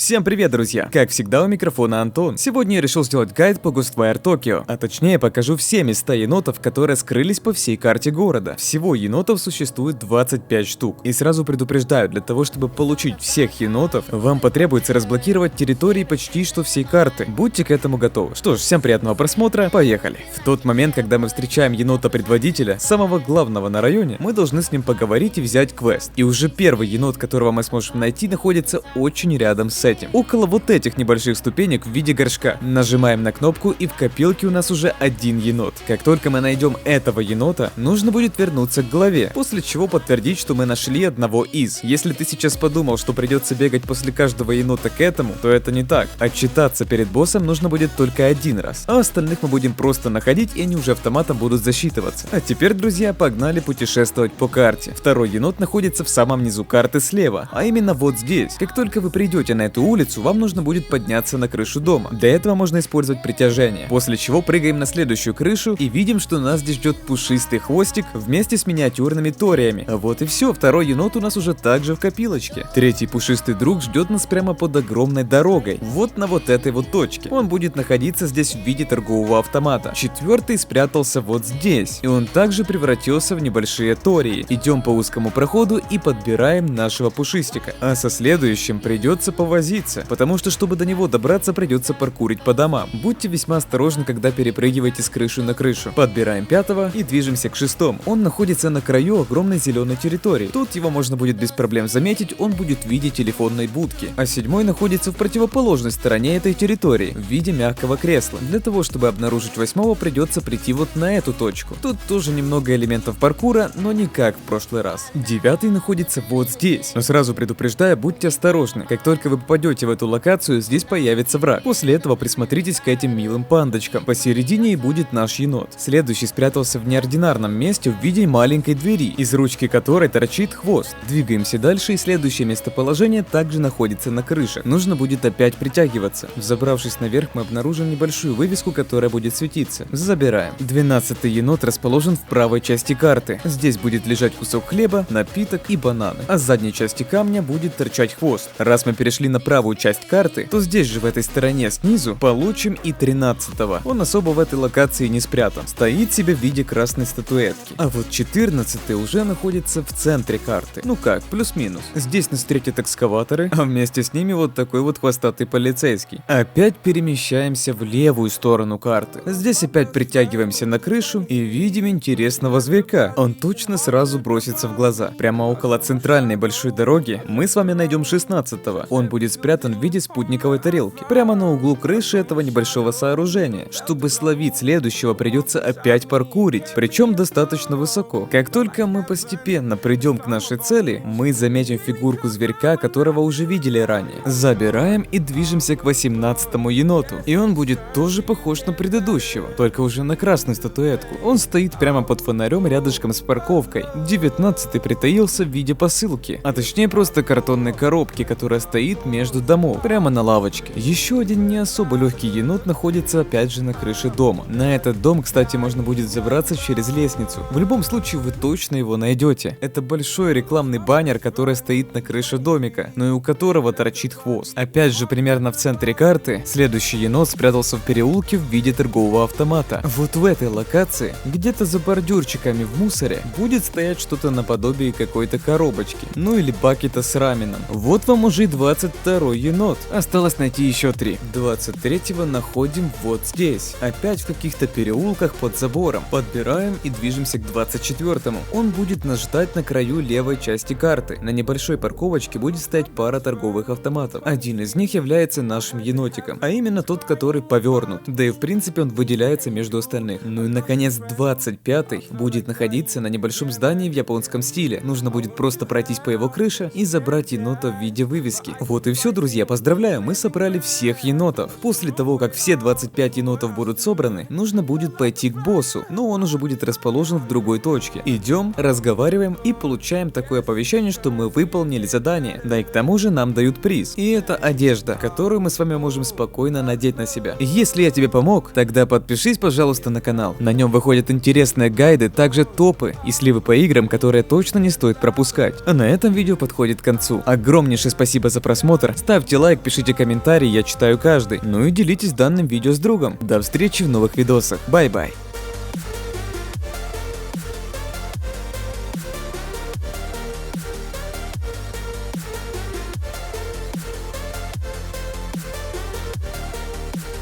Всем привет, друзья! Как всегда, у микрофона Антон. Сегодня я решил сделать гайд по Ghostwire Tokyo, а точнее покажу все места енотов, которые скрылись по всей карте города. Всего енотов существует 25 штук. И сразу предупреждаю, для того чтобы получить всех енотов, вам потребуется разблокировать территории почти что всей карты. Будьте к этому готовы. Что ж, всем приятного просмотра, поехали! В тот момент, когда мы встречаем енота-предводителя, самого главного на районе, мы должны с ним поговорить и взять квест. И уже первый енот, которого мы сможем найти, находится очень рядом с этим. Около вот этих небольших ступенек в виде горшка. Нажимаем на кнопку, и в копилке у нас уже один енот. Как только мы найдем этого енота, нужно будет вернуться к главе, после чего подтвердить, что мы нашли одного из. Если ты сейчас подумал, что придется бегать после каждого енота к этому, то это не так. Отчитаться перед боссом нужно будет только один раз, а остальных мы будем просто находить, и они уже автоматом будут засчитываться. А теперь, друзья, погнали путешествовать по карте. Второй енот находится в самом низу карты слева, а именно вот здесь. Как только вы придете на эту улицу, вам нужно будет подняться на крышу дома. Для этого можно использовать притяжение. После чего прыгаем на следующую крышу и видим, что нас здесь ждет пушистый хвостик вместе с миниатюрными ториями. А вот и все, второй енот у нас уже также в копилочке. Третий пушистый друг ждет нас прямо под огромной дорогой. Вот на вот этой вот точке. Он будет находиться здесь в виде торгового автомата. Четвертый спрятался вот здесь. И он также превратился в небольшие тории. Идем по узкому проходу и подбираем нашего пушистика. А со следующим придется повозиться, потому что, чтобы до него добраться, придется паркурить по домам. Будьте весьма осторожны, когда перепрыгиваете с крыши на крышу. Подбираем пятого и движемся к шестому. Он находится на краю огромной зеленой территории. Тут его можно будет без проблем заметить, он будет в виде телефонной будки. А седьмой находится в противоположной стороне этой территории, в виде мягкого кресла. Для того, чтобы обнаружить восьмого, придется прийти вот на эту точку. Тут тоже немного элементов паркура, но не как в прошлый раз. Девятый находится вот здесь. Но сразу предупреждаю, будьте осторожны. Как только вы попадете в эту локацию, здесь появится враг. После этого присмотритесь к этим милым пандочкам. Посередине и будет наш енот. Следующий спрятался в неординарном месте в виде маленькой двери, из ручки которой торчит хвост. Двигаемся дальше, и следующее местоположение также находится на крыше. Нужно будет опять притягиваться. Взобравшись наверх, мы обнаружим небольшую вывеску, которая будет светиться. Забираем. 12-й енот расположен в правой части карты. Здесь будет лежать кусок хлеба, напиток и бананы. А с задней части камня будет торчать хвост. Раз мы перешли на правую часть карты, то здесь же в этой стороне снизу получим и 13-го. Он особо в этой локации не спрятан. Стоит себе в виде красной статуэтки. А вот 14-й уже находится в центре карты. Ну как, плюс-минус. Здесь нас встретят экскаваторы, а вместе с ними вот такой вот хвостатый полицейский. Опять перемещаемся в левую сторону карты. Здесь опять притягиваемся на крышу и видим интересного зверька. Он точно сразу бросится в глаза. Прямо около центральной большой дороги мы с вами найдем 16-го. Он будет спрятан в виде спутниковой тарелки, прямо на углу крыши этого небольшого сооружения. Чтобы словить следующего, придется опять паркурить, причем достаточно высоко. Как только мы постепенно придем к нашей цели, мы заметим фигурку зверька, которого уже видели ранее. Забираем и движемся к 18-му еноту. И он будет тоже похож на предыдущего, только уже на красную статуэтку. Он стоит прямо под фонарем рядышком с парковкой. 19-й притаился в виде посылки, а точнее просто картонной коробки, которая стоит между домов, прямо на лавочке. Еще один не особо легкий енот находится опять же на крыше дома. На этот дом, кстати, можно будет забраться через лестницу. В любом случае вы точно его найдете. Это большой рекламный баннер, который стоит на крыше домика, но и у которого торчит хвост. Опять же, примерно в центре карты, следующий енот спрятался в переулке в виде торгового автомата. Вот в этой локации, где-то за бордюрчиками в мусоре, будет стоять что-то наподобие какой-то коробочки, ну или бакета с раменом. Вот вам уже 22-й енот. Осталось найти еще 3. 23-го находим вот здесь. Опять в каких-то переулках под забором. Подбираем и движемся к 24-му. Он будет нас ждать на краю левой части карты. На небольшой парковочке будет стоять пара торговых автоматов. Один из них является нашим енотиком, а именно тот, который повернут. Да и в принципе он выделяется между остальных. Ну и наконец 25-й будет находиться на небольшом здании в японском стиле. Нужно будет просто пройтись по его крыше и забрать енота в виде вывески. Вот и все, друзья, поздравляю, мы собрали всех енотов. После того, как все 25 енотов будут собраны, нужно будет пойти к боссу, но он уже будет расположен в другой точке. Идем, разговариваем и получаем такое оповещение, что мы выполнили задание. Да и к тому же нам дают приз. И это одежда, которую мы с вами можем спокойно надеть на себя. Если я тебе помог, тогда подпишись, пожалуйста, на канал. На нем выходят интересные гайды, также топы и сливы по играм, которые точно не стоит пропускать. А на этом видео подходит к концу. Огромнейшее спасибо за просмотр. просмотр. Ставьте лайк, пишите комментарии, я читаю каждый. Ну и делитесь данным видео с другом. До встречи в новых видосах. Бай-бай.